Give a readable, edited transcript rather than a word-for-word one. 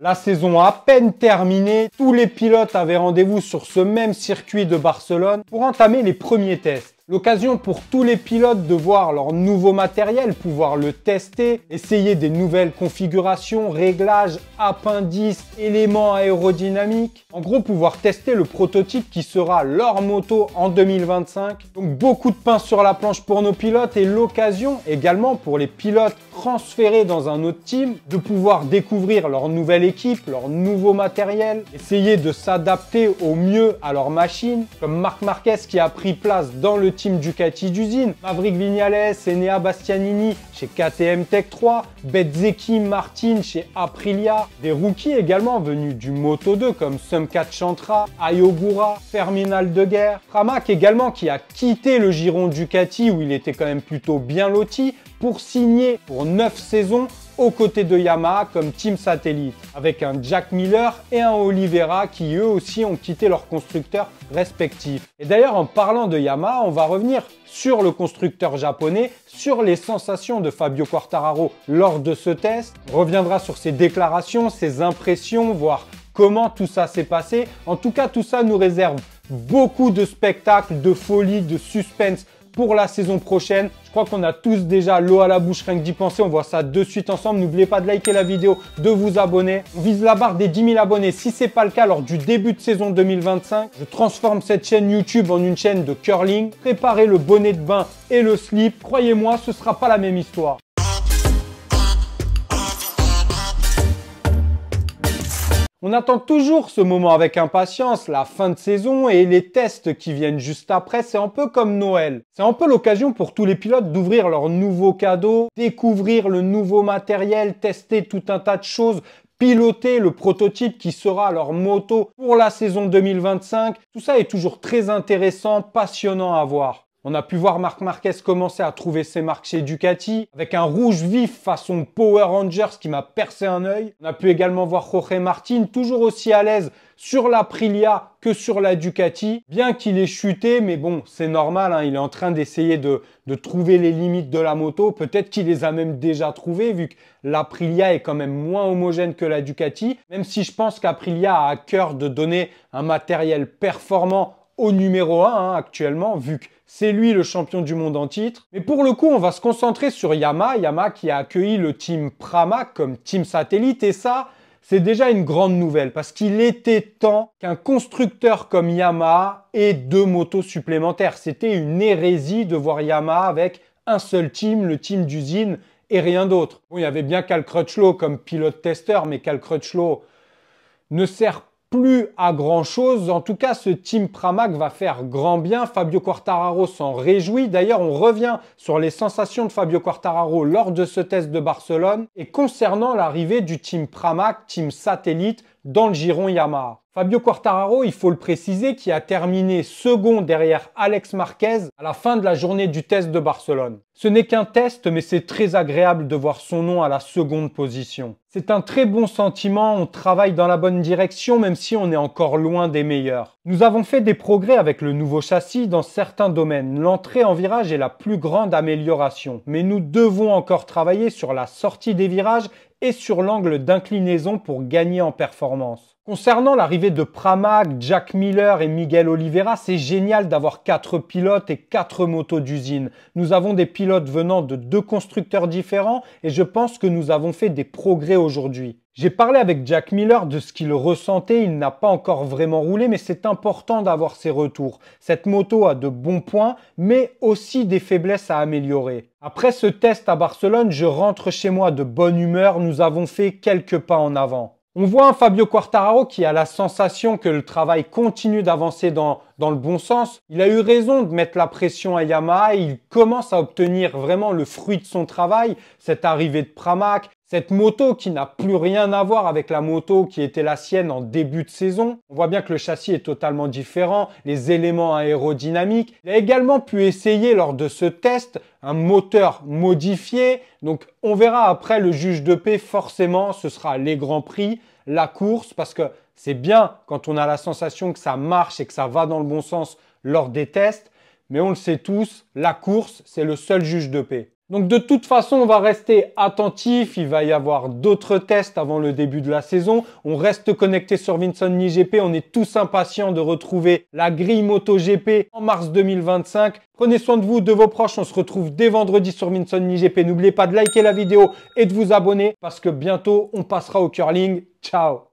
La saison à peine terminée, tous les pilotes avaient rendez-vous sur ce même circuit de Barcelone pour entamer les premiers tests. L'occasion pour tous les pilotes de voir leur nouveau matériel, pouvoir le tester, essayer des nouvelles configurations, réglages, appendices, éléments aérodynamiques. En gros, pouvoir tester le prototype qui sera leur moto en 2025. Donc beaucoup de pain sur la planche pour nos pilotes et l'occasion également pour les pilotes transférés dans un autre team de pouvoir découvrir leur nouvelle équipe, leur nouveau matériel, essayer de s'adapter au mieux à leur machine, comme Marc Marquez qui a pris place dans le team Ducati d'usine, Maverick Viñales, Enea Bastianini chez KTM Tech 3, Bezzecchi Martin chez Aprilia, des rookies également venus du Moto 2 comme Sumkat Chantra, Ayogura, Fermin Aldeguer, Pramac également qui a quitté le giron Ducati où il était quand même plutôt bien loti pour signer pour 9 saisons aux côtés de Yamaha comme team satellite, avec un Jack Miller et un Oliveira qui eux aussi ont quitté leurs constructeurs respectifs. Et d'ailleurs en parlant de Yamaha, on va revenir sur le constructeur japonais, sur les sensations de Fabio Quartararo lors de ce test. On reviendra sur ses déclarations, ses impressions, voir comment tout ça s'est passé. En tout cas, tout ça nous réserve beaucoup de spectacles, de folie, de suspense pour la saison prochaine. Je crois qu'on a tous déjà l'eau à la bouche rien que d'y penser. On voit ça de suite ensemble. N'oubliez pas de liker la vidéo, de vous abonner. On vise la barre des 10 000 abonnés. Si ce n'est pas le cas lors du début de saison 2025, je transforme cette chaîne YouTube en une chaîne de curling. Préparez le bonnet de bain et le slip. Croyez-moi, ce ne sera pas la même histoire. On attend toujours ce moment avec impatience, la fin de saison et les tests qui viennent juste après, c'est un peu comme Noël. C'est un peu l'occasion pour tous les pilotes d'ouvrir leurs nouveaux cadeaux, découvrir le nouveau matériel, tester tout un tas de choses, piloter le prototype qui sera leur moto pour la saison 2025. Tout ça est toujours très intéressant, passionnant à voir. On a pu voir Marc Marquez commencer à trouver ses marques chez Ducati avec un rouge vif façon Power Rangers qui m'a percé un œil. On a pu également voir Jorge Martin toujours aussi à l'aise sur l'Aprilia que sur la Ducati. Bien qu'il ait chuté, mais bon, c'est normal, hein, il est en train d'essayer de trouver les limites de la moto. Peut-être qu'il les a même déjà trouvées vu que l'Aprilia est quand même moins homogène que la Ducati. Même si je pense qu'Aprilia a à cœur de donner un matériel performant au numéro 1 hein, actuellement, vu que c'est lui le champion du monde en titre. Mais pour le coup, on va se concentrer sur Yamaha. Yamaha qui a accueilli le team Pramac comme team satellite. Et ça, c'est déjà une grande nouvelle parce qu'il était temps qu'un constructeur comme Yamaha ait 2 motos supplémentaires. C'était une hérésie de voir Yamaha avec un seul team, le team d'usine et rien d'autre. Bon, il y avait bien Cal Crutchlow comme pilote-testeur, mais Cal Crutchlow ne sert plus à grand chose. En tout cas, ce team Pramac va faire grand bien. Fabio Quartararo s'en réjouit. D'ailleurs, on revient sur les sensations de Fabio Quartararo lors de ce test de Barcelone et concernant l'arrivée du team Pramac, team satellite, dans le giron Yamaha. Fabio Quartararo, il faut le préciser, qui a terminé second derrière Alex Marquez à la fin de la journée du test de Barcelone. Ce n'est qu'un test, mais c'est très agréable de voir son nom à la seconde position. C'est un très bon sentiment, on travaille dans la bonne direction, même si on est encore loin des meilleurs. Nous avons fait des progrès avec le nouveau châssis dans certains domaines. L'entrée en virage est la plus grande amélioration, mais nous devons encore travailler sur la sortie des virages et sur l'angle d'inclinaison pour gagner en performance. Concernant l'arrivée de Pramac, Jack Miller et Miguel Oliveira, c'est génial d'avoir 4 pilotes et 4 motos d'usine. Nous avons des pilotes venant de 2 constructeurs différents et je pense que nous avons fait des progrès aujourd'hui. J'ai parlé avec Jack Miller de ce qu'il ressentait, il n'a pas encore vraiment roulé, mais c'est important d'avoir ses retours. Cette moto a de bons points, mais aussi des faiblesses à améliorer. Après ce test à Barcelone, je rentre chez moi de bonne humeur, nous avons fait quelques pas en avant. On voit un Fabio Quartararo qui a la sensation que le travail continue d'avancer dans le bon sens. Il a eu raison de mettre la pression à Yamaha et il commence à obtenir vraiment le fruit de son travail, cette arrivée de Pramac, cette moto qui n'a plus rien à voir avec la moto qui était la sienne en début de saison. On voit bien que le châssis est totalement différent, les éléments aérodynamiques. Il a également pu essayer lors de ce test un moteur modifié. Donc on verra après le juge de paix, forcément ce sera les grands prix, la course, parce que c'est bien quand on a la sensation que ça marche et que ça va dans le bon sens lors des tests. Mais on le sait tous, la course, c'est le seul juge de paix. Donc de toute façon, on va rester attentif, il va y avoir d'autres tests avant le début de la saison. On reste connecté sur Vinson GP, on est tous impatients de retrouver la grille MotoGP en mars 2025. Prenez soin de vous, de vos proches, on se retrouve dès vendredi sur Vinson GP. N'oubliez pas de liker la vidéo et de vous abonner parce que bientôt on passera au curling. Ciao!